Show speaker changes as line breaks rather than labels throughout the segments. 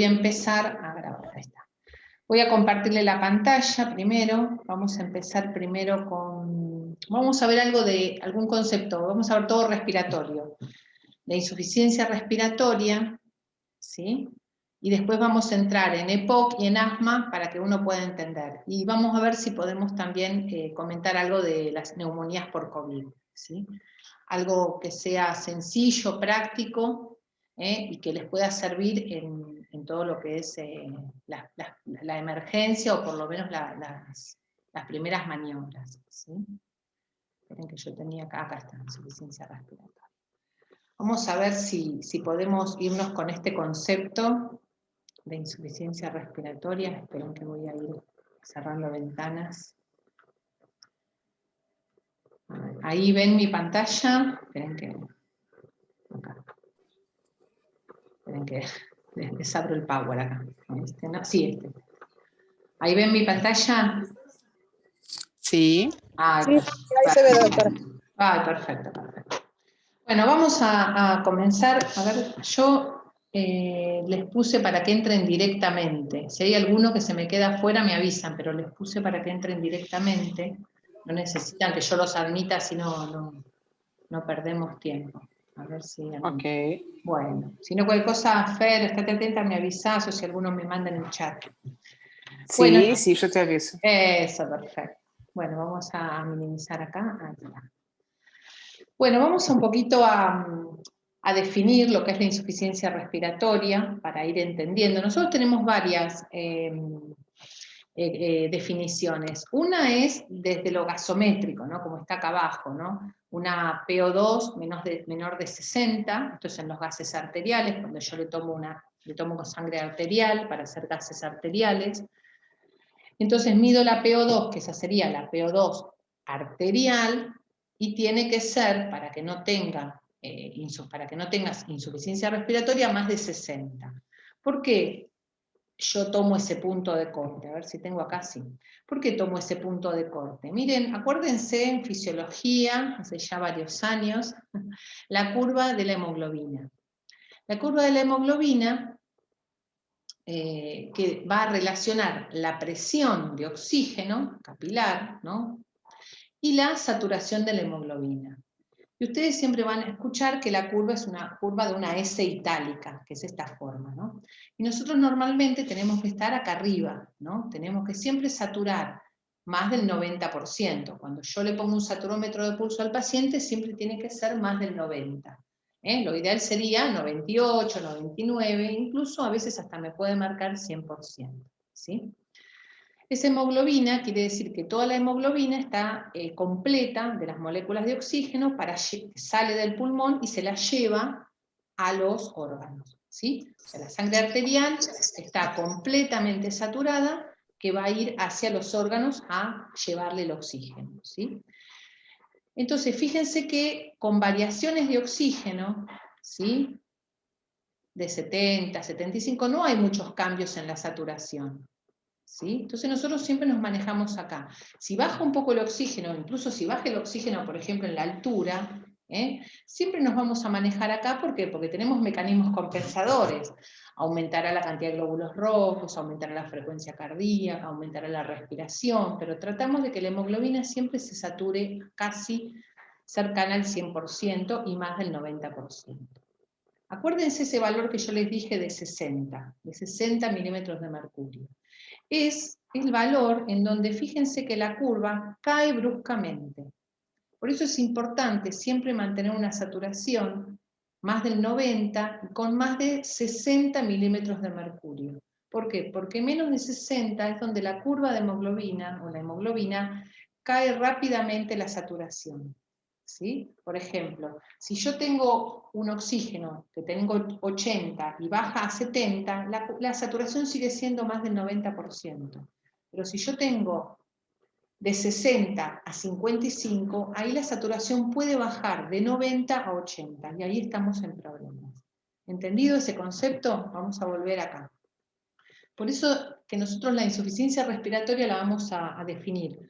a empezar a grabar, ahí está. Voy a compartirle la pantalla primero, vamos a empezar primero con, vamos a ver algo de, algún concepto, vamos a ver todo respiratorio. La insuficiencia respiratoria, ¿sí? Y después vamos a entrar en EPOC y en asma para que uno pueda entender. Y vamos a ver si podemos también comentar algo de las neumonías por COVID, ¿sí? Algo que sea sencillo, práctico, y que les pueda servir en todo lo que es la emergencia, o por lo menos las primeras maniobras, ¿sí? Esperen que yo tenía acá está, insuficiencia respiratoria. Vamos a ver si podemos irnos con este concepto de insuficiencia respiratoria. Esperen que voy a ir cerrando ventanas. Ahí ven mi pantalla. Esperen que... Acá. Esperen que les abro el power acá. Este, ¿no? Sí, este. ¿Ahí ven mi pantalla?
Sí.
Ay,
sí, ahí se ve, doctora.
Ay, perfecto, perfecto. Bueno, vamos a comenzar. A ver, yo les puse para que entren directamente. Si hay alguno que se me queda afuera, me avisan, pero les puse para que entren directamente. No necesitan que yo los admita, si no perdemos tiempo. A ver si...
Ok.
Bueno, si no cualquier cosa, Fer, estate atenta, me avisas, o si alguno me manda en el chat.
Sí,
Bueno,
sí, yo te aviso.
eso, perfecto. Bueno, vamos a minimizar acá. Ahí está. Bueno, vamos un poquito a definir lo que es la insuficiencia respiratoria, para ir entendiendo. Nosotros tenemos varias definiciones. Una es desde lo gasométrico, ¿no? Como está acá abajo, ¿no? Una PO2 menor de 60, esto es en los gases arteriales, cuando yo le tomo con sangre arterial para hacer gases arteriales. Entonces mido la PO2, que esa sería la PO2 arterial, y tiene que ser, para que no tengas insuficiencia respiratoria, más de 60. ¿Por qué yo tomo ese punto de corte? A ver si tengo acá, sí. ¿Por qué tomo ese punto de corte? Miren, acuérdense en fisiología, hace ya varios años, la curva de la hemoglobina. La curva de la hemoglobina que va a relacionar la presión de oxígeno capilar, ¿no? Y la saturación de la hemoglobina. Y ustedes siempre van a escuchar que la curva es una curva de una S itálica, que es esta forma, ¿no? Y nosotros normalmente tenemos que estar acá arriba, ¿no? Tenemos que siempre saturar más del 90%. Cuando yo le pongo un saturómetro de pulso al paciente, siempre tiene que ser más del 90%. Lo ideal sería 98, 99, incluso a veces hasta me puede marcar 100%, ¿sí? Esa hemoglobina quiere decir que toda la hemoglobina está completa de las moléculas de oxígeno, sale del pulmón y se la lleva a los órganos, ¿sí? O sea, la sangre arterial está completamente saturada, que va a ir hacia los órganos a llevarle el oxígeno, ¿sí? Entonces, fíjense que con variaciones de oxígeno, ¿sí? De 70, 75, no hay muchos cambios en la saturación, ¿sí? Entonces nosotros siempre nos manejamos acá. Si baja un poco el oxígeno, incluso si baja el oxígeno, por ejemplo, en la altura, siempre nos vamos a manejar acá. ¿Por qué? Porque tenemos mecanismos compensadores. Aumentará la cantidad de glóbulos rojos, aumentará la frecuencia cardíaca, aumentará la respiración, pero tratamos de que la hemoglobina siempre se sature casi cercana al 100% y más del 90%. Acuérdense ese valor que yo les dije de 60 milímetros de mercurio. Es el valor en donde fíjense que la curva cae bruscamente. Por eso es importante siempre mantener una saturación más del 90 y con más de 60 milímetros de mercurio. ¿Por qué? Porque menos de 60 es donde la curva de hemoglobina o la hemoglobina cae rápidamente la saturación, ¿sí? Por ejemplo, si yo tengo un oxígeno que tengo 80 y baja a 70, la saturación sigue siendo más del 90%. Pero si yo tengo de 60 a 55, ahí la saturación puede bajar de 90 a 80, y ahí estamos en problemas. ¿Entendido ese concepto? Vamos a volver acá. Por eso que nosotros la insuficiencia respiratoria la vamos a definir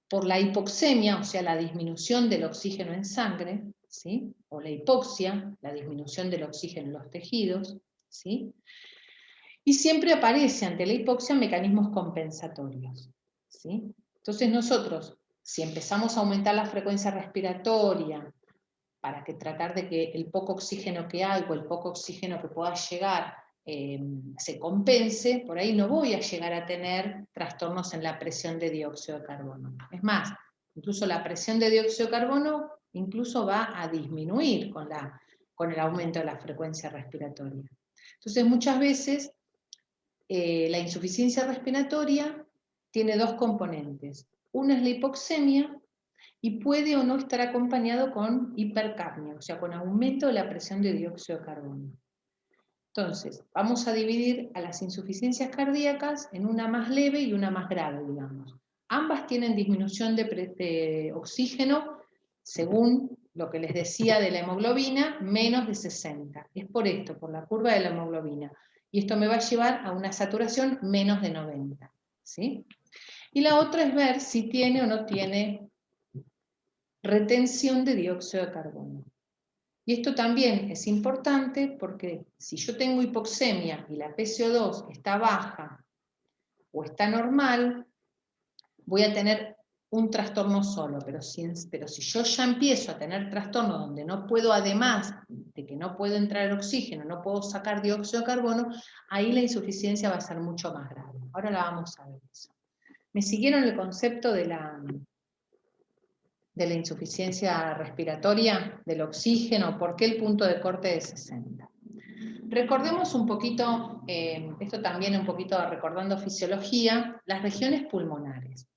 por la hipoxemia, o sea, la disminución del oxígeno en sangre, ¿sí? O la hipoxia, la disminución del oxígeno en los tejidos, ¿sí? Y siempre aparece ante la hipoxia mecanismos compensatorios, ¿sí? Entonces nosotros, si empezamos a aumentar la frecuencia respiratoria, para tratar de que el poco oxígeno que hay o el poco oxígeno que pueda llegar se compense, por ahí no voy a llegar a tener trastornos en la presión de dióxido de carbono. Es más, incluso la presión de dióxido de carbono incluso va a disminuir con el aumento de la frecuencia respiratoria. Entonces muchas veces la insuficiencia respiratoria tiene dos componentes. Una es la hipoxemia, y puede o no estar acompañado con hipercapnia, o sea, con aumento de la presión de dióxido de carbono. Entonces, vamos a dividir a las insuficiencias cardíacas en una más leve y una más grave, digamos. Ambas tienen disminución de oxígeno, según lo que les decía de la hemoglobina, menos de 60. Es por esto, por la curva de la hemoglobina. Y esto me va a llevar a una saturación menos de 90. ¿Sí? Y la otra es ver si tiene o no tiene retención de dióxido de carbono. Y esto también es importante porque si yo tengo hipoxemia y la PCO2 está baja o está normal, voy a tener un trastorno solo, pero si yo ya empiezo a tener trastorno donde no puedo, además de que no puedo entrar el oxígeno, no puedo sacar dióxido de carbono, ahí la insuficiencia va a ser mucho más grave. Ahora la vamos a ver eso. ¿Me siguieron el concepto de la insuficiencia respiratoria, del oxígeno? ¿Por qué el punto de corte de 60? Recordemos un poquito, esto también un poquito recordando fisiología, las regiones pulmonares.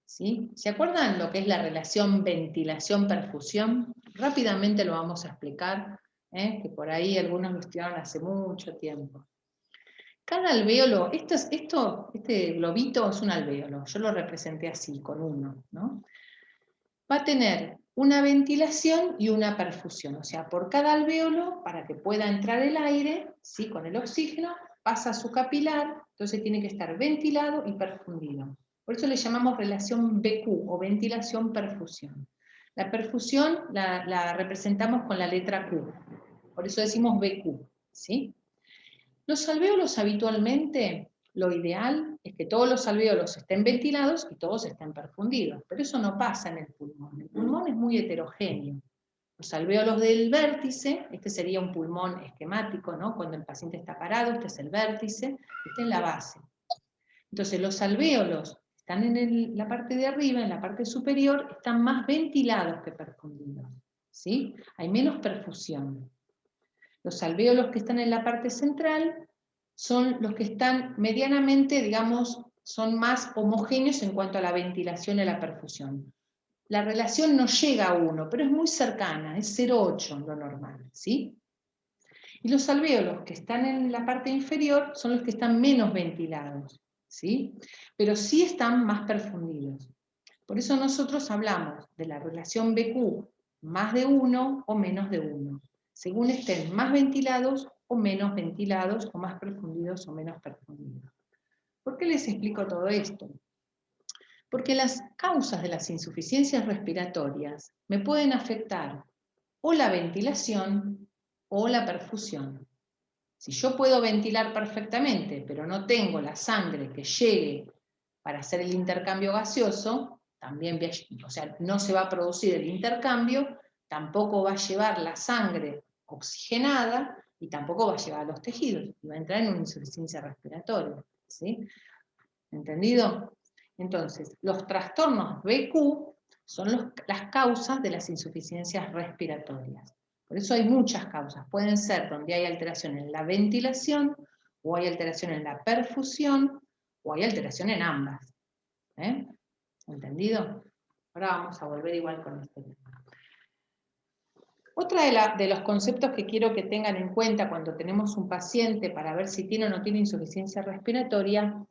¿Sí? ¿Se acuerdan lo que es la relación ventilación-perfusión? Rápidamente lo vamos a explicar, que por ahí algunos lo estudiaron hace mucho tiempo. Cada alvéolo, este globito es un alvéolo, yo lo representé así, con uno, ¿no? Va a tener una ventilación y una perfusión, o sea, por cada alvéolo, para que pueda entrar el aire, ¿sí? Con el oxígeno, pasa a su capilar, entonces tiene que estar ventilado y perfundido. Por eso le llamamos relación BQ, o ventilación-perfusión. La perfusión la representamos con la letra Q, por eso decimos BQ, ¿sí? Los alvéolos habitualmente, lo ideal es que todos los alvéolos estén ventilados y todos estén perfundidos, pero eso no pasa en el pulmón. El pulmón es muy heterogéneo. Los alvéolos del vértice, este sería un pulmón esquemático, ¿no? Cuando el paciente está parado, este es el vértice, este es la base. Entonces los alvéolos que están en la parte de arriba, en la parte superior, están más ventilados que perfundidos, ¿sí? Hay menos perfusión. Los alvéolos que están en la parte central son los que están medianamente, digamos, son más homogéneos en cuanto a la ventilación y la perfusión. La relación no llega a 1, pero es muy cercana, es 0,8 lo normal, ¿sí? Y los alvéolos que están en la parte inferior son los que están menos ventilados, ¿sí? Pero sí están más perfundidos. Por eso nosotros hablamos de la relación BQ más de 1 o menos de 1, según estén más ventilados o menos ventilados, o más perfundidos o menos perfundidos. ¿Por qué les explico todo esto? Porque las causas de las insuficiencias respiratorias me pueden afectar o la ventilación o la perfusión. Si yo puedo ventilar perfectamente, pero no tengo la sangre que llegue para hacer el intercambio gaseoso, también, o sea, no se va a producir el intercambio, tampoco va a llevar la sangre oxigenada y tampoco va a llevar a los tejidos, y va a entrar en una insuficiencia respiratoria, ¿sí? ¿Entendido? Entonces, los trastornos BQ son las causas de las insuficiencias respiratorias. Por eso hay muchas causas. Pueden ser donde hay alteración en la ventilación, o hay alteración en la perfusión, o hay alteración en ambas. ¿Entendido? Ahora vamos a volver igual con este tema. Otra de los conceptos que quiero que tengan en cuenta cuando tenemos un paciente para ver si tiene o no tiene insuficiencia respiratoria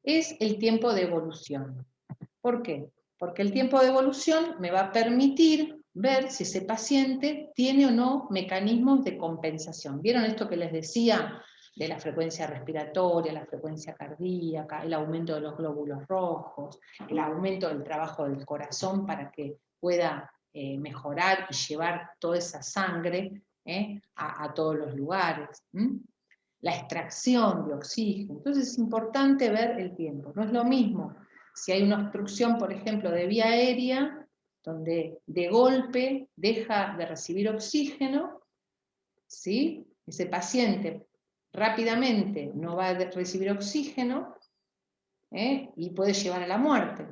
es el tiempo de evolución. ¿Por qué? Porque el tiempo de evolución me va a permitir ver si ese paciente tiene o no mecanismos de compensación. ¿Vieron esto que les decía de la frecuencia respiratoria, la frecuencia cardíaca, el aumento de los glóbulos rojos, el aumento del trabajo del corazón para que pueda mejorar y llevar toda esa sangre a todos los lugares? la extracción de oxígeno. Entonces es importante ver el tiempo. No es lo mismo si hay una obstrucción, por ejemplo, de vía aérea, donde de golpe deja de recibir oxígeno, ¿sí? Ese paciente rápidamente no va a recibir oxígeno, y puede llevar a la muerte.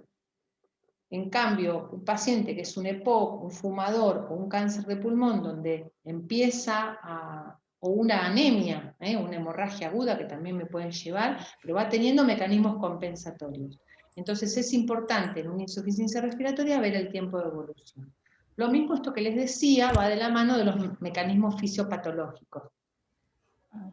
En cambio, un paciente que es un EPOC, un fumador o un cáncer de pulmón, donde empieza o una anemia, una hemorragia aguda que también me pueden llevar, pero va teniendo mecanismos compensatorios. Entonces es importante en una insuficiencia respiratoria ver el tiempo de evolución. Lo mismo esto que les decía va de la mano de los mecanismos fisiopatológicos.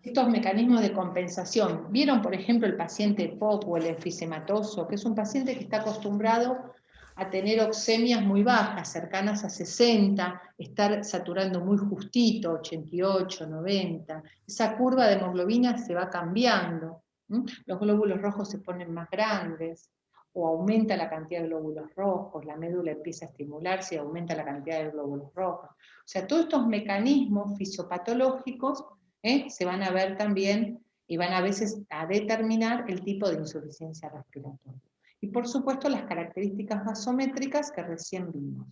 Estos mecanismos de compensación, ¿vieron por ejemplo el paciente EPOC o el enfisematoso, que es un paciente que está acostumbrado a tener oxemias muy bajas, cercanas a 60, estar saturando muy justito, 88, 90, esa curva de hemoglobina se va cambiando, los glóbulos rojos se ponen más grandes, o aumenta la cantidad de glóbulos rojos, la médula empieza a estimularse y aumenta la cantidad de glóbulos rojos. O sea, todos estos mecanismos fisiopatológicos se van a ver también y van a veces a determinar el tipo de insuficiencia respiratoria. Y por supuesto las características gasométricas que recién vimos.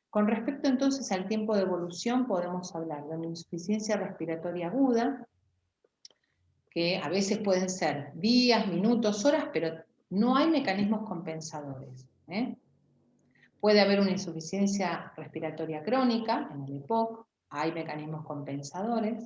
Con respecto entonces al tiempo de evolución podemos hablar de una insuficiencia respiratoria aguda, que a veces pueden ser días, minutos, horas, pero no hay mecanismos compensadores. Puede haber una insuficiencia respiratoria crónica, en el EPOC, hay mecanismos compensadores.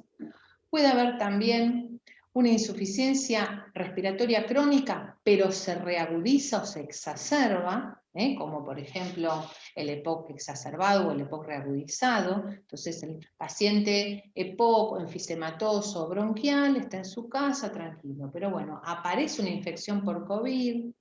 Puede haber también una insuficiencia respiratoria crónica, pero se reagudiza o se exacerba, como por ejemplo el EPOC exacerbado o el EPOC reagudizado. Entonces el paciente EPOC, enfisematoso, bronquial, está en su casa tranquilo, pero bueno, aparece una infección por COVID,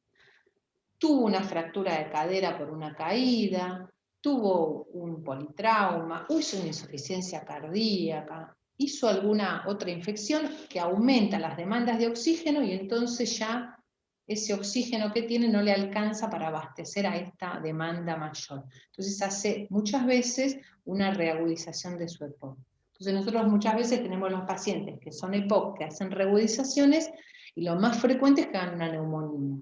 tuvo una fractura de cadera por una caída, tuvo un politrauma, hizo una insuficiencia cardíaca, hizo alguna otra infección que aumenta las demandas de oxígeno y entonces ya ese oxígeno que tiene no le alcanza para abastecer a esta demanda mayor. Entonces hace muchas veces una reagudización de su EPOC. Entonces nosotros muchas veces tenemos los pacientes que son EPOC, que hacen reagudizaciones, y lo más frecuente es que hagan una neumonía.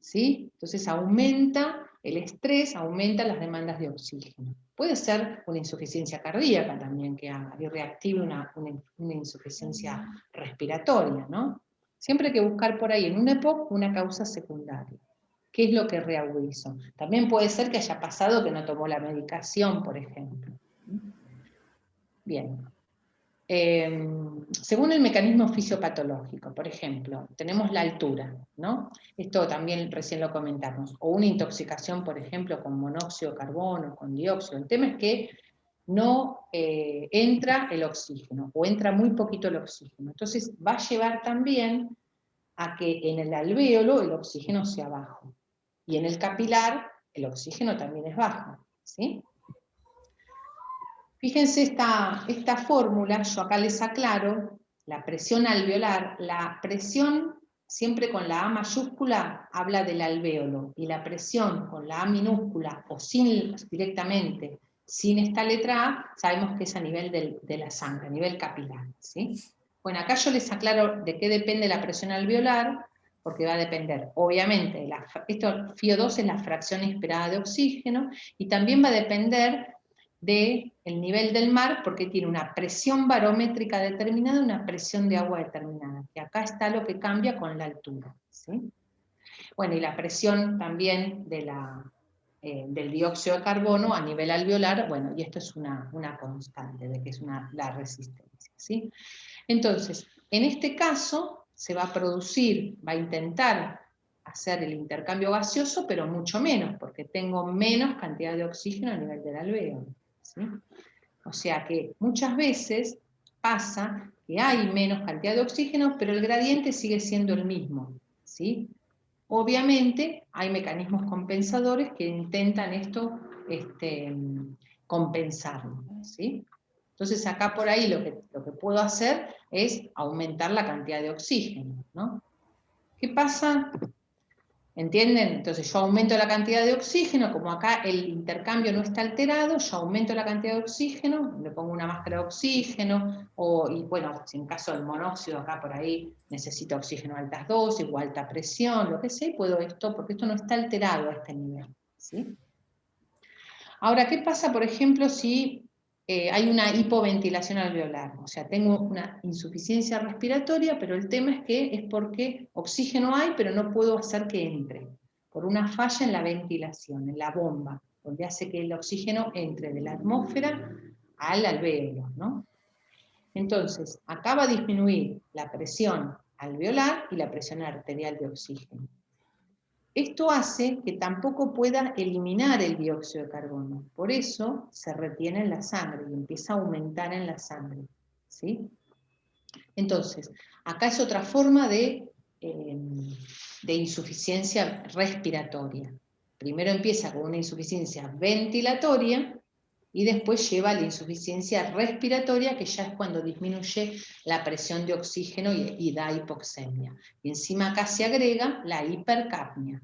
¿Sí? Entonces aumenta el estrés, aumenta las demandas de oxígeno. Puede ser una insuficiencia cardíaca también que haga y reactive una insuficiencia respiratoria, ¿no? Siempre hay que buscar por ahí en un EPOC una causa secundaria. ¿Qué es lo que reagudizó? También puede ser que haya pasado que no tomó la medicación, por ejemplo. Bien. Según el mecanismo fisiopatológico, por ejemplo, tenemos la altura, ¿no? Esto también recién lo comentamos, o una intoxicación, por ejemplo, con monóxido de carbono, con dióxido. El tema es que no entra el oxígeno, o entra muy poquito el oxígeno. Entonces va a llevar también a que en el alvéolo el oxígeno sea bajo, y en el capilar el oxígeno también es bajo, ¿sí? Fíjense esta fórmula, yo acá les aclaro, la presión alveolar, la presión siempre con la A mayúscula habla del alvéolo, y la presión con la A minúscula o directamente, sin esta letra A, sabemos que es a nivel de la sangre, a nivel capilar, ¿sí? Bueno, acá yo les aclaro de qué depende la presión alveolar, porque va a depender, obviamente, esto FiO2 es la fracción esperada de oxígeno, y también va a depender del nivel del mar, porque tiene una presión barométrica determinada y una presión de agua determinada, que acá está lo que cambia con la altura, ¿sí? Bueno, y la presión también del dióxido de carbono a nivel alveolar, bueno, y esto es una constante, de que es la resistencia, ¿sí? Entonces, en este caso, se va a producir, va a intentar hacer el intercambio gaseoso, pero mucho menos, porque tengo menos cantidad de oxígeno a nivel del alvéolo, ¿sí? O sea que muchas veces pasa que hay menos cantidad de oxígeno, pero el gradiente sigue siendo el mismo, ¿sí? Obviamente hay mecanismos compensadores que intentan esto compensarlo, ¿sí? Entonces acá por ahí lo que puedo hacer es aumentar la cantidad de oxígeno, ¿no? ¿Qué pasa ¿Entienden? Entonces yo aumento la cantidad de oxígeno, como acá el intercambio no está alterado, yo aumento la cantidad de oxígeno, le pongo una máscara de oxígeno, y bueno, si en caso del monóxido acá por ahí necesito oxígeno a altas dosis o alta presión, lo que sea, y puedo esto, porque esto no está alterado a este nivel, ¿sí? Ahora, ¿qué pasa, por ejemplo, si hay una hipoventilación alveolar? O sea, tengo una insuficiencia respiratoria, pero el tema es que es porque oxígeno hay, pero no puedo hacer que entre, por una falla en la ventilación, en la bomba, donde hace que el oxígeno entre de la atmósfera al alvéolo, ¿no? Entonces, acá va a disminuir la presión alveolar y la presión arterial de oxígeno. Esto hace que tampoco pueda eliminar el dióxido de carbono, por eso se retiene en la sangre y empieza a aumentar en la sangre, ¿sí? Entonces, acá es otra forma de insuficiencia respiratoria. Primero empieza con una insuficiencia ventilatoria y después lleva a la insuficiencia respiratoria, que ya es cuando disminuye la presión de oxígeno y da hipoxemia. Y encima acá se agrega la hipercapnia,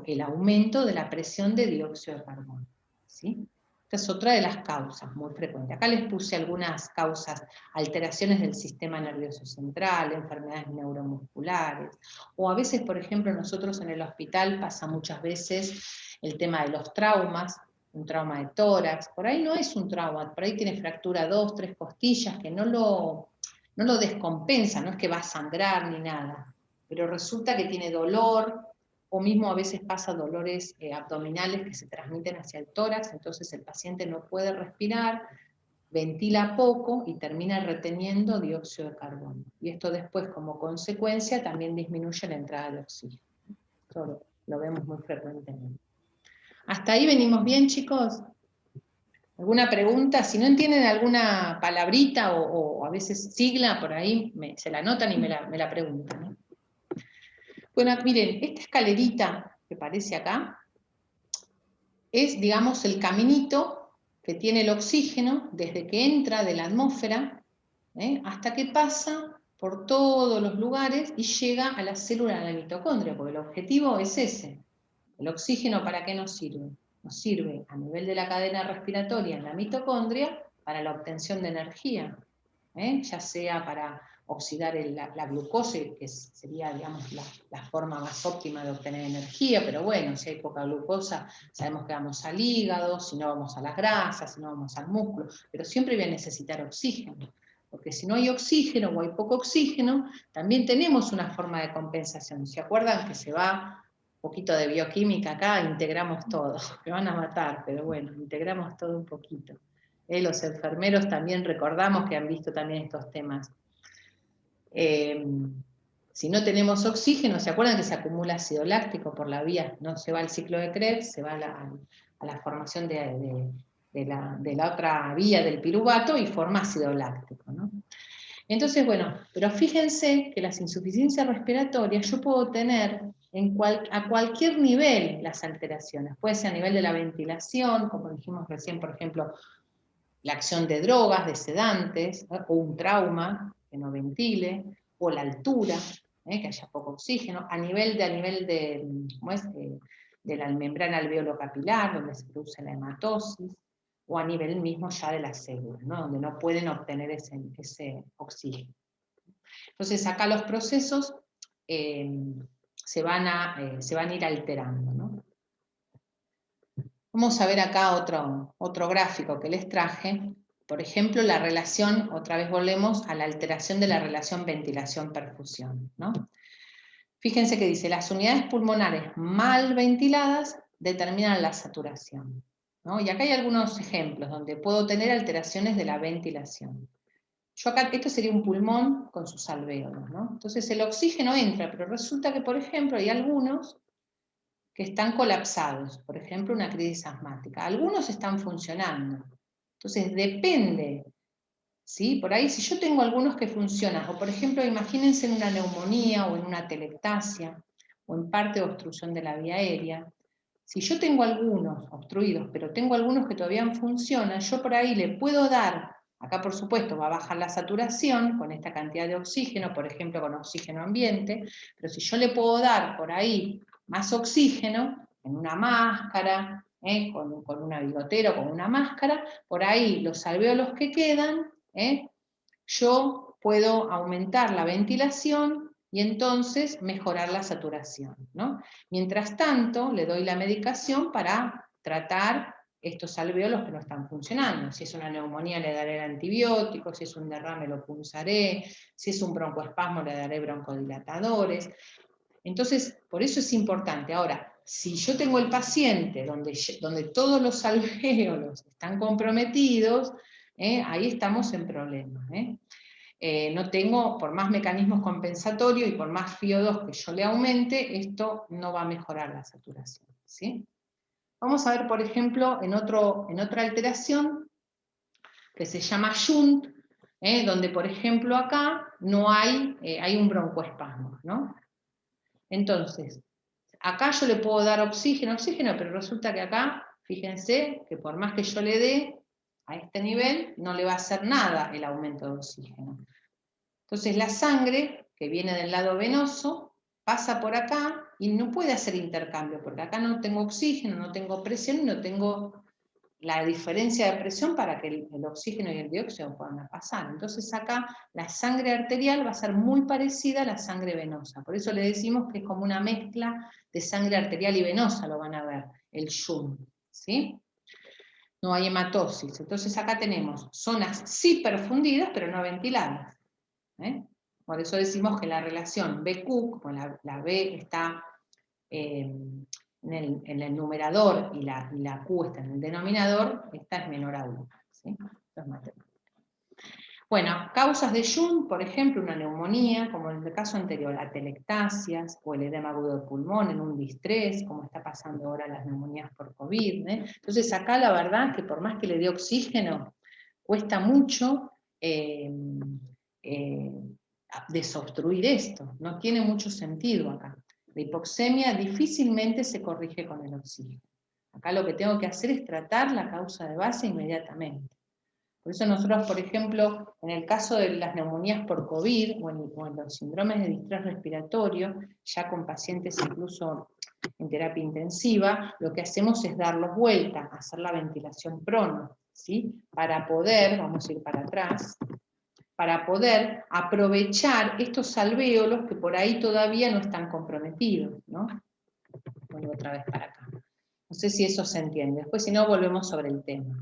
el aumento de la presión de dióxido de carbono, ¿sí? Esta es otra de las causas muy frecuentes. Acá les puse algunas causas: alteraciones del sistema nervioso central, enfermedades neuromusculares, o a veces, por ejemplo, nosotros en el hospital pasa muchas veces el tema de los traumas, un trauma de tórax, por ahí no es un trauma, por ahí tiene fractura 2, 3 costillas, que no lo descompensa, no es que va a sangrar ni nada, pero resulta que tiene dolor, o mismo a veces pasa dolores abdominales que se transmiten hacia el tórax, entonces el paciente no puede respirar, ventila poco y termina reteniendo dióxido de carbono. Y esto después, como consecuencia, también disminuye la entrada de oxígeno. Esto lo vemos muy frecuentemente. ¿Hasta ahí venimos bien, chicos? ¿Alguna pregunta? Si no entienden alguna palabrita o a veces sigla, por ahí se la anotan y me la preguntan, ¿no? Bueno, miren, esta escalerita que aparece acá es, digamos, el caminito que tiene el oxígeno desde que entra de la atmósfera hasta que pasa por todos los lugares y llega a la célula de la mitocondria, porque el objetivo es ese. ¿El oxígeno para qué nos sirve? Nos sirve a nivel de la cadena respiratoria en la mitocondria para la obtención de energía, ya sea para oxidar la glucosa, que sería, digamos, la forma más óptima de obtener energía, pero bueno, si hay poca glucosa, sabemos que vamos al hígado, si no vamos a las grasas, si no vamos al músculo, pero siempre voy a necesitar oxígeno, porque si no hay oxígeno o hay poco oxígeno, también tenemos una forma de compensación. ¿Se acuerdan que se va un poquito de bioquímica acá? Integramos todo, me van a matar, pero bueno, integramos todo un poquito. Los enfermeros también recordamos que han visto también estos temas. Si no tenemos oxígeno, ¿se acuerdan que se acumula ácido láctico por la vía? No se va al ciclo de Krebs, se va a la formación de la otra vía del piruvato y forma ácido láctico, ¿no? Entonces, bueno, pero fíjense que las insuficiencias respiratorias yo puedo tener a cualquier nivel las alteraciones. Puede ser a nivel de la ventilación, como dijimos recién, por ejemplo, la acción de drogas, de sedantes, o un trauma que no ventile, o la altura, que haya poco oxígeno, a nivel de la membrana alveolo-capilar, donde se produce la hematosis, o a nivel mismo ya de las células, ¿no? Donde no pueden obtener ese oxígeno. Entonces acá los procesos se van a ir alterando, ¿no? Vamos a ver acá otro gráfico que les traje. Por ejemplo, la relación, otra vez volvemos a la alteración de la relación ventilación-perfusión, ¿no? Fíjense que dice, las unidades pulmonares mal ventiladas determinan la saturación, ¿no? Y acá hay algunos ejemplos donde puedo tener alteraciones de la ventilación. Yo acá, esto sería un pulmón con sus alvéolos, ¿no? Entonces el oxígeno entra, pero resulta que, por ejemplo, hay algunos que están colapsados, por ejemplo, una crisis asmática. Algunos están funcionando. Entonces, depende, ¿sí? Por ahí, si yo tengo algunos que funcionan, o por ejemplo, imagínense en una neumonía o en una telectasia, o en parte de obstrucción de la vía aérea, si yo tengo algunos obstruidos, pero tengo algunos que todavía funcionan, yo por ahí le puedo dar, acá por supuesto va a bajar la saturación con esta cantidad de oxígeno, por ejemplo con oxígeno ambiente, pero si yo le puedo dar por ahí más oxígeno, en una máscara, con una bigotera o con una máscara, por ahí los alvéolos que quedan, yo puedo aumentar la ventilación y entonces mejorar la saturación, ¿no? Mientras tanto, le doy la medicación para tratar estos alvéolos que no están funcionando. Si es una neumonía le daré el antibiótico, si es un derrame lo punzaré, si es un broncoespasmo le daré broncodilatadores. Entonces, por eso es importante. Ahora, si yo tengo el paciente donde todos los alvéolos están comprometidos, ahí estamos en problemas. No tengo, por más mecanismos compensatorios y por más FiO2 que yo le aumente, esto no va a mejorar la saturación, ¿sí? Vamos a ver, por ejemplo, en otra alteración que se llama Shunt, donde, por ejemplo, acá no hay un broncoespasmo, ¿no? Entonces, acá yo le puedo dar oxígeno, pero resulta que acá, fíjense, que por más que yo le dé a este nivel, no le va a hacer nada el aumento de oxígeno. Entonces la sangre, que viene del lado venoso, pasa por acá y no puede hacer intercambio, porque acá no tengo oxígeno, no tengo presión y no tengo la diferencia de presión para que el oxígeno y el dióxido puedan pasar. Entonces acá la sangre arterial va a ser muy parecida a la sangre venosa. Por eso le decimos que es como una mezcla de sangre arterial y venosa, lo van a ver, el Shunt, ¿sí? No hay hematosis. Entonces acá tenemos zonas sí perfundidas, pero no ventiladas. Por eso decimos que la relación BQ, como la B está en el numerador y la Q está en el denominador, esta es menor a 1. ¿Sí? Bueno, causas de Shunt, por ejemplo, una neumonía, como en el caso anterior, atelectasias, o el edema agudo de pulmón en un distrés, como está pasando ahora las neumonías por COVID. Entonces acá la verdad que por más que le dé oxígeno, cuesta mucho desobstruir esto, no tiene mucho sentido acá. La hipoxemia difícilmente se corrige con el oxígeno. Acá lo que tengo que hacer es tratar la causa de base inmediatamente. Por eso nosotros, por ejemplo, en el caso de las neumonías por COVID o en los síndromes de distrés respiratorio, ya con pacientes incluso en terapia intensiva, lo que hacemos es darlos vuelta, hacer la ventilación prono, ¿sí? Para poder, vamos a ir para atrás, para poder aprovechar estos alvéolos que por ahí todavía no están comprometidos, ¿no? Vuelvo otra vez para acá. No sé si eso se entiende. Después, si no, volvemos sobre el tema.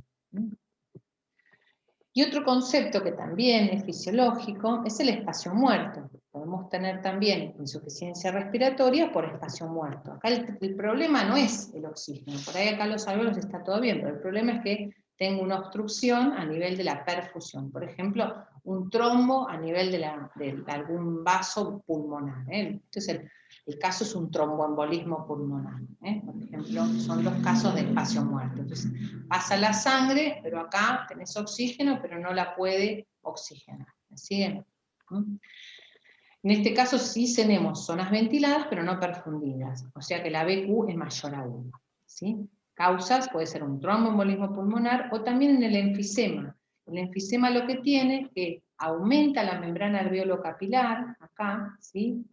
Y otro concepto que también es fisiológico es el espacio muerto. Podemos tener también insuficiencia respiratoria por espacio muerto. Acá el problema no es el oxígeno, por ahí acá los alvéolos está todo bien, pero el problema es que tengo una obstrucción a nivel de la perfusión. Por ejemplo, un trombo a nivel de algún vaso pulmonar. Entonces el caso es un tromboembolismo pulmonar. Por ejemplo, son los casos de espacio muerto. Entonces pasa la sangre, pero acá tenés oxígeno, pero no la puede oxigenar. ¿Me siguen? En este caso sí tenemos zonas ventiladas, pero no perfundidas. O sea que la BQ es mayor a 1. ¿Sí? Causas, puede ser un tromboembolismo pulmonar o también en el enfisema. El enfisema lo que tiene es que aumenta la membrana alveolo-capilar, acá, ¿sí?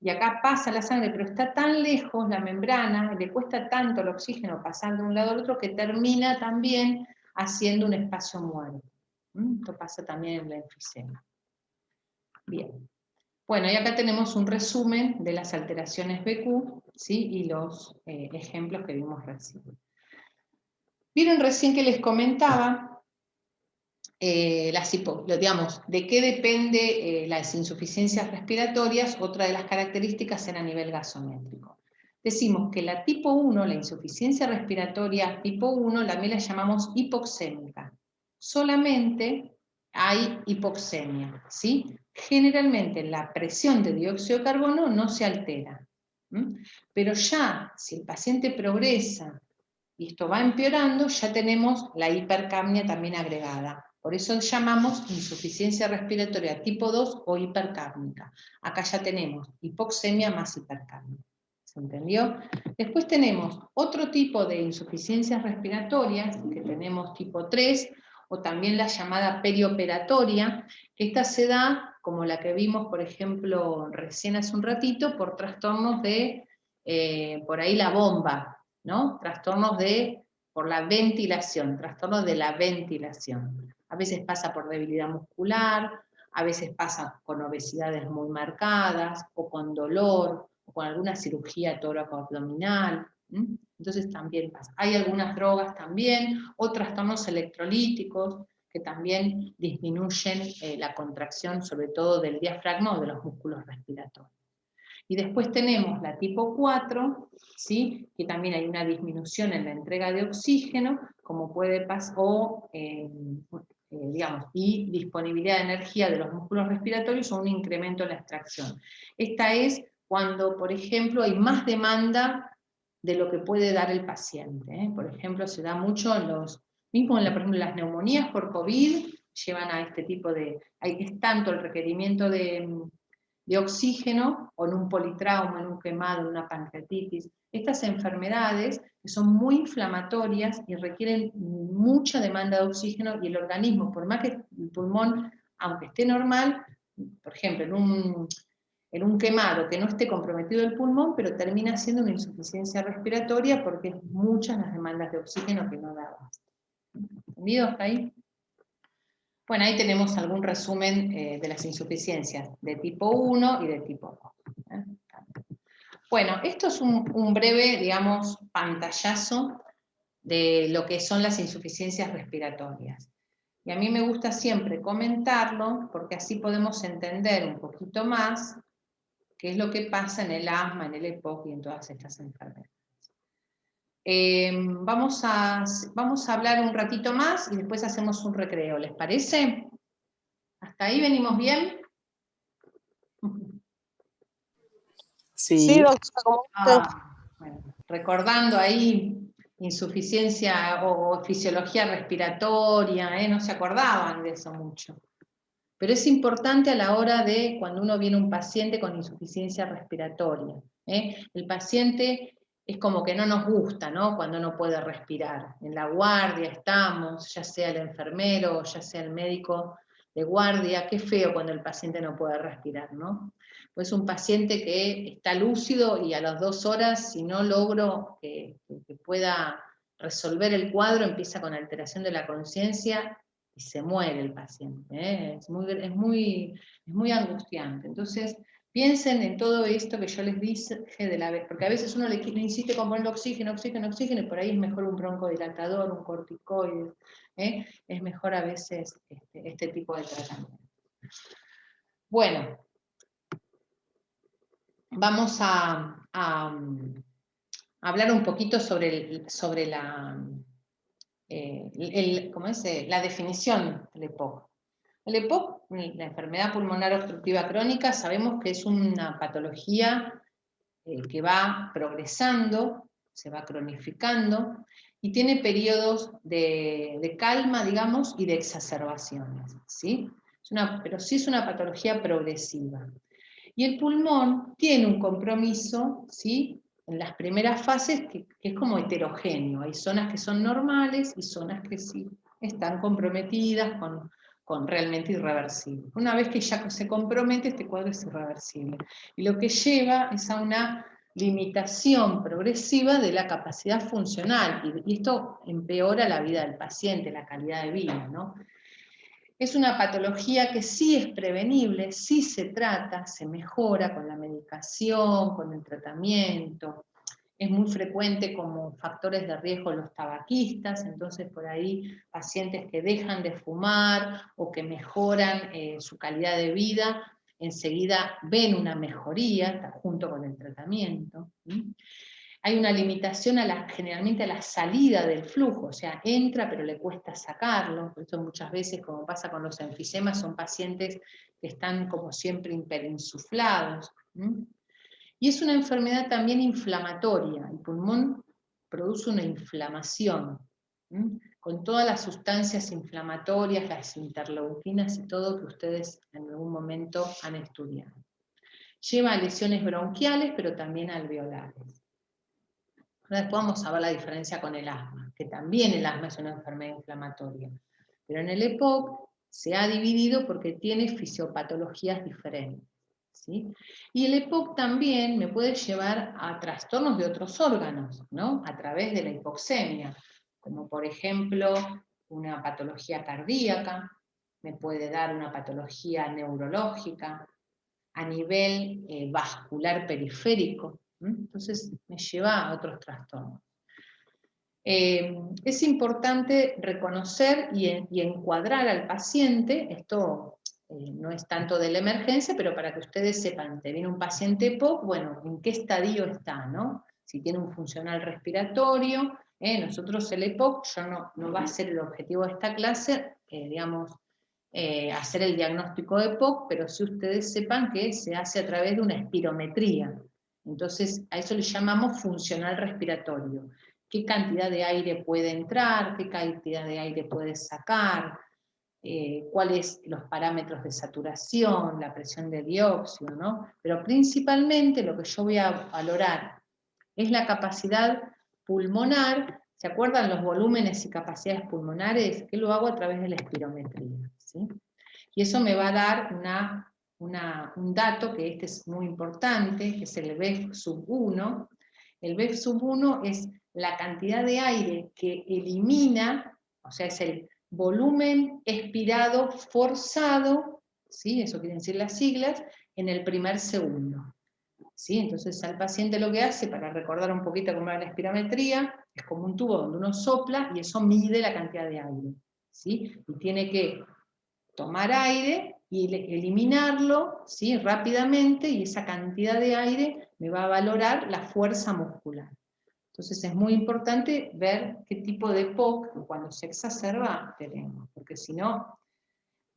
Y acá pasa la sangre, pero está tan lejos la membrana, le cuesta tanto el oxígeno pasar de un lado al otro, que termina también haciendo un espacio muerto. Esto pasa también en el enfisema. Bien. Bueno, y acá tenemos un resumen de las alteraciones BQ, ¿sí? Y los ejemplos que vimos recién. Vieron recién que les comentaba digamos, de qué depende las insuficiencias respiratorias. Otra de las características era a nivel gasométrico. Decimos que la tipo 1, la insuficiencia respiratoria tipo 1, también la llamamos hipoxémica. Solamente hay hipoxemia, ¿sí? Generalmente la presión de dióxido de carbono no se altera. Pero ya, si el paciente progresa y esto va empeorando, ya tenemos la hipercapnia también agregada. Por eso llamamos insuficiencia respiratoria tipo 2 o hipercápnica. Acá ya tenemos hipoxemia más hipercapnia. ¿Se entendió? Después tenemos otro tipo de insuficiencias respiratorias, que tenemos tipo 3, o también la llamada perioperatoria, que esta se da, como la que vimos, por ejemplo, recién hace un ratito, por trastornos de por ahí la bomba, ¿no? Trastornos por la ventilación, trastornos de la ventilación. A veces pasa por debilidad muscular, a veces pasa con obesidades muy marcadas, o con dolor, o con alguna cirugía tóraco-abdominal. Entonces también pasa. Hay algunas drogas también, o trastornos electrolíticos, que también disminuyen la contracción, sobre todo del diafragma o de los músculos respiratorios. Y después tenemos la tipo 4, ¿sí? Que también hay una disminución en la entrega de oxígeno, como puede pasar, digamos, y disponibilidad de energía de los músculos respiratorios o un incremento en la extracción. Esta es cuando, por ejemplo, hay más demanda de lo que puede dar el paciente. Por ejemplo, se da mucho mismo por ejemplo, las neumonías por COVID, llevan a este tipo es tanto el requerimiento de oxígeno, o en un politrauma, en un quemado, en una pancreatitis. Estas enfermedades que son muy inflamatorias y requieren mucha demanda de oxígeno, y el organismo, por más que el pulmón, aunque esté normal, por ejemplo, en un quemado que no esté comprometido el pulmón, pero termina siendo una insuficiencia respiratoria porque es muchas las demandas de oxígeno que no da. ¿Entendido hasta ahí? Bueno, ahí tenemos algún resumen de las insuficiencias de tipo 1 y de tipo 2. Bueno, esto es un breve, digamos, pantallazo de lo que son las insuficiencias respiratorias. Y a mí me gusta siempre comentarlo, porque así podemos entender un poquito más qué es lo que pasa en el asma, en el EPOC y en todas estas enfermedades. Vamos a hablar un ratito más y después hacemos un recreo, ¿les parece? ¿Hasta ahí venimos bien?
Sí,
doctora, como usted.
Bueno, recordando ahí insuficiencia o fisiología respiratoria, no se acordaban de eso mucho. Pero es importante a la hora de cuando uno viene un paciente con insuficiencia respiratoria. El paciente es como que no nos gusta, ¿no? Cuando no puede respirar. En la guardia estamos, ya sea el enfermero, ya sea el médico de guardia, qué feo cuando el paciente no puede respirar, ¿no? Pues un paciente que está lúcido y a las 2 horas, si no logro que pueda resolver el cuadro, empieza con alteración de la conciencia y se muere el paciente. Es muy angustiante. Entonces, piensen en todo esto que yo les dije porque a veces uno le insiste con poner oxígeno, y por ahí es mejor un broncodilatador, un corticoide. Es mejor a veces este tipo de tratamiento. Bueno, vamos a hablar un poquito sobre la definición del EPOC. El EPOC, la enfermedad pulmonar obstructiva crónica, sabemos que es una patología que va progresando, se va cronificando, y tiene periodos de calma, digamos, y de exacerbaciones, ¿sí? Pero sí es una patología progresiva. Y el pulmón tiene un compromiso, ¿sí? En las primeras fases que es como heterogéneo. Hay zonas que son normales y zonas que sí están comprometidas con realmente irreversible. Una vez que ya se compromete, este cuadro es irreversible. Y lo que lleva es a una limitación progresiva de la capacidad funcional. Y esto empeora la vida del paciente, la calidad de vida, ¿no? Es una patología que sí es prevenible, sí se trata, se mejora con la medicación, con el tratamiento. Es muy frecuente como factores de riesgo los tabaquistas, entonces por ahí pacientes que dejan de fumar o que mejoran su calidad de vida, enseguida ven una mejoría junto con el tratamiento. Hay una limitación generalmente a la salida del flujo, o sea, entra pero le cuesta sacarlo. Por eso muchas veces, como pasa con los enfisemas, son pacientes que están como siempre hiperinsuflados. Y es una enfermedad también inflamatoria. El pulmón produce una inflamación, con todas las sustancias inflamatorias, las interleuquinas y todo que ustedes en algún momento han estudiado. Lleva a lesiones bronquiales, pero también alveolares. Ahora después vamos a ver la diferencia con el asma, que también el asma es una enfermedad inflamatoria. Pero en el EPOC se ha dividido porque tiene fisiopatologías diferentes. ¿sí? Y el EPOC también me puede llevar a trastornos de otros órganos, ¿no? A través de la hipoxemia, como por ejemplo una patología cardíaca, me puede dar una patología neurológica, a nivel vascular periférico, ¿sí? Entonces me lleva a otros trastornos. Es importante reconocer y encuadrar al paciente, esto no es tanto de la emergencia, pero para que ustedes sepan, te viene un paciente EPOC, bueno, ¿en qué estadio está, no? Si tiene un funcional respiratorio, nosotros el EPOC, no va a ser el objetivo de esta clase, digamos, hacer el diagnóstico de EPOC, pero si ustedes sepan que se hace a través de una espirometría. Entonces, a eso le llamamos funcional respiratorio. ¿Qué cantidad de aire puede entrar? ¿Qué cantidad de aire puede sacar? ¿Cuáles los parámetros de saturación, la presión de dióxido, ¿no? Pero principalmente lo que yo voy a valorar es la capacidad pulmonar. ¿Se acuerdan los volúmenes y capacidades pulmonares? Que lo hago a través de la espirometría, ¿sí? Y eso me va a dar un dato, que este es muy importante, que es el BEF sub 1. El BEF sub 1 es la cantidad de aire que elimina, o sea, es el volumen expirado forzado, ¿sí? Eso quieren decir las siglas, en el primer segundo. ¿Sí? Entonces al paciente lo que hace, para recordar un poquito cómo era la espirometría, es como un tubo donde uno sopla y eso mide la cantidad de aire, ¿sí? Y tiene que tomar aire y eliminarlo, ¿sí? Rápidamente, y esa cantidad de aire me va a valorar la fuerza muscular. Entonces es muy importante ver qué tipo de EPOC, cuando se exacerba, tenemos, porque si no,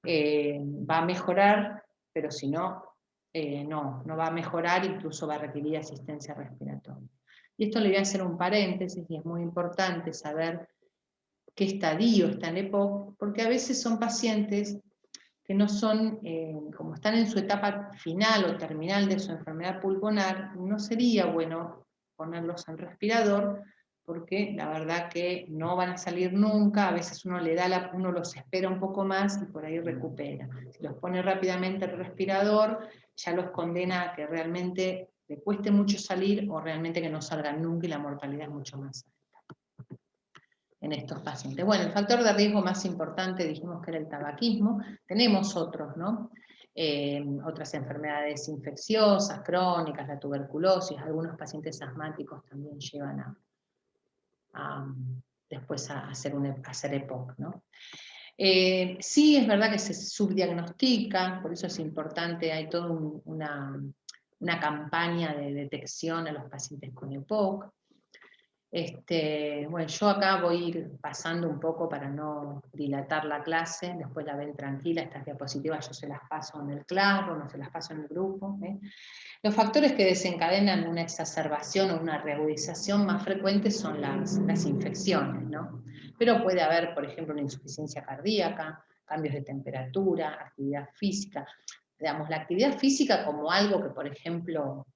va a mejorar, pero si no, no va a mejorar, incluso va a requerir asistencia respiratoria. Y esto le voy a hacer un paréntesis, y es muy importante saber qué estadio está en EPOC, porque a veces son pacientes que no son, como están en su etapa final o terminal de su enfermedad pulmonar, no sería bueno ponerlos en respirador, porque la verdad que no van a salir nunca, a veces uno los espera un poco más y por ahí recupera. Si los pone rápidamente el respirador, ya los condena a que realmente le cueste mucho salir o realmente que no salgan nunca y la mortalidad es mucho más alta en estos pacientes. Bueno, el factor de riesgo más importante dijimos que era el tabaquismo. Tenemos otros, ¿no? Otras enfermedades infecciosas, crónicas, la tuberculosis, algunos pacientes asmáticos también llevan después a hacer EPOC, ¿no? Sí, es verdad que se subdiagnostica, por eso es importante, hay toda una campaña de detección a los pacientes con EPOC. Bueno, yo acá voy a ir pasando un poco para no dilatar la clase, después la ven tranquila, estas diapositivas yo se las paso en el Classroom, no se las paso en el grupo. Los factores que desencadenan una exacerbación o una reagudización más frecuentes son las infecciones, ¿no? Pero puede haber, por ejemplo, una insuficiencia cardíaca, cambios de temperatura, actividad física. Digamos, la actividad física como algo que, por ejemplo,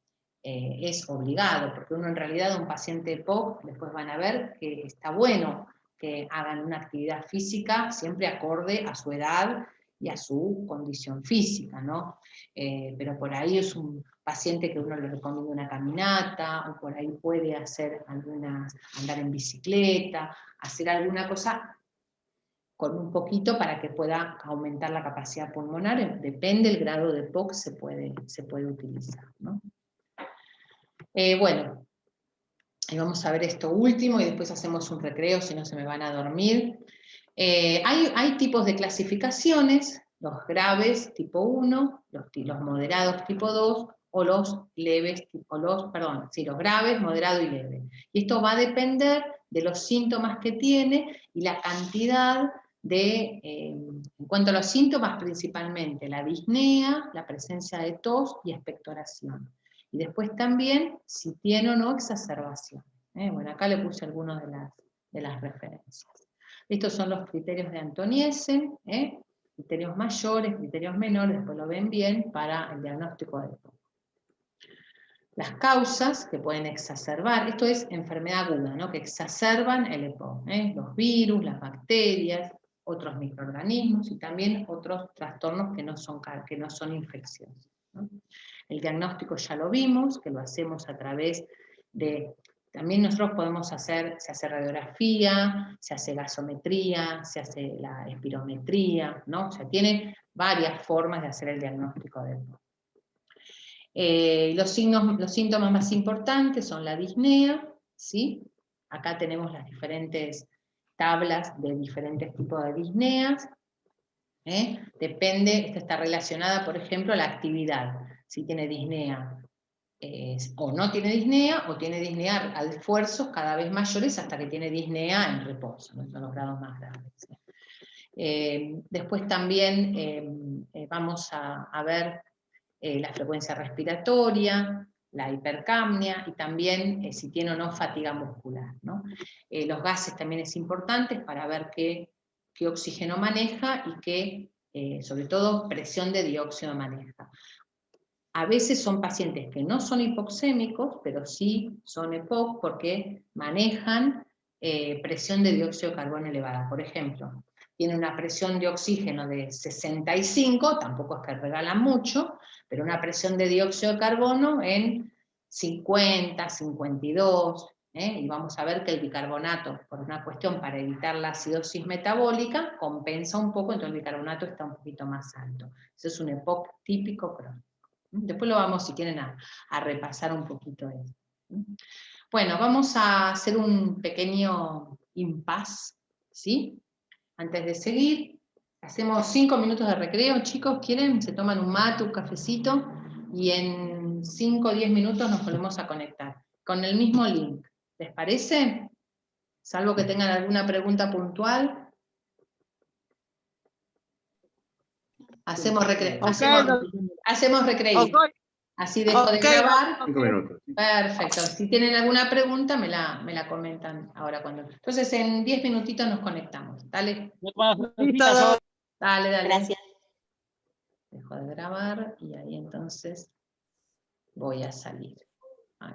es obligado, porque uno en realidad, un paciente EPOC, después van a ver que está bueno que hagan una actividad física siempre acorde a su edad y a su condición física, ¿no? Pero por ahí es un paciente que uno le recomienda una caminata, o por ahí puede hacer andar en bicicleta, hacer alguna cosa con un poquito para que pueda aumentar la capacidad pulmonar, depende del grado de EPOC, se puede utilizar, ¿no? Bueno, y vamos a ver esto último y después hacemos un recreo, si no se me van a dormir. Hay tipos de clasificaciones, los graves tipo 1, los moderados tipo 2, o los leves, los graves, moderado y leve. Y esto va a depender de los síntomas que tiene y la cantidad en cuanto a los síntomas, principalmente la disnea, la presencia de tos y expectoración. Y después también si tiene o no exacerbación. Bueno, acá le puse algunas de las referencias. Estos son los criterios de Antoniesen, criterios mayores, criterios menores, después lo ven bien, para el diagnóstico de EPOC. Las causas que pueden exacerbar, esto es enfermedad aguda, ¿no? Que exacerban el EPOC, los virus, las bacterias, otros microorganismos y también otros trastornos que no son infecciosos. ¿no? El diagnóstico ya lo vimos, que lo hacemos a través de... También nosotros podemos hacer, se hace radiografía, se hace gasometría, se hace la espirometría, ¿no? O sea, tiene varias formas de hacer el diagnóstico del EPOC. Los síntomas más importantes son la disnea, ¿sí? Acá tenemos las diferentes tablas de diferentes tipos de disneas. Depende, esta está relacionada, por ejemplo, a la actividad. Si tiene disnea o no tiene disnea, o tiene disnea a esfuerzos cada vez mayores hasta que tiene disnea en reposo, ¿no? Son los grados más graves. Después también vamos a ver la frecuencia respiratoria, la hipercapnia, y también si tiene o no fatiga muscular, ¿no? Los gases también es importante para ver qué oxígeno maneja y qué, sobre todo, presión de dióxido maneja. A veces son pacientes que no son hipoxémicos, pero sí son EPOC porque manejan presión de dióxido de carbono elevada. Por ejemplo, tiene una presión de oxígeno de 65, tampoco es que regalan mucho, pero una presión de dióxido de carbono en 50, 52, y vamos a ver que el bicarbonato, por una cuestión para evitar la acidosis metabólica, compensa un poco, entonces el bicarbonato está un poquito más alto. Eso es un EPOC típico crónico. Después lo vamos, si quieren, a repasar un poquito eso. Bueno, vamos a hacer un pequeño impasse, ¿sí? Antes de seguir, hacemos 5 minutos de recreo, chicos, ¿quieren? Se toman un mate, un cafecito, y en 5 o 10 minutos nos volvemos a conectar, con el mismo link. ¿Les parece? Salvo que tengan alguna pregunta puntual. Hacemos recreo. Hacemos recreo. Así dejo de grabar.
5 minutos.
Perfecto. Si tienen alguna pregunta, me la comentan ahora cuando. Entonces, en 10 minutitos nos conectamos. Dale. Dale.
Gracias.
Dejo de grabar y ahí entonces voy a salir. Ahí.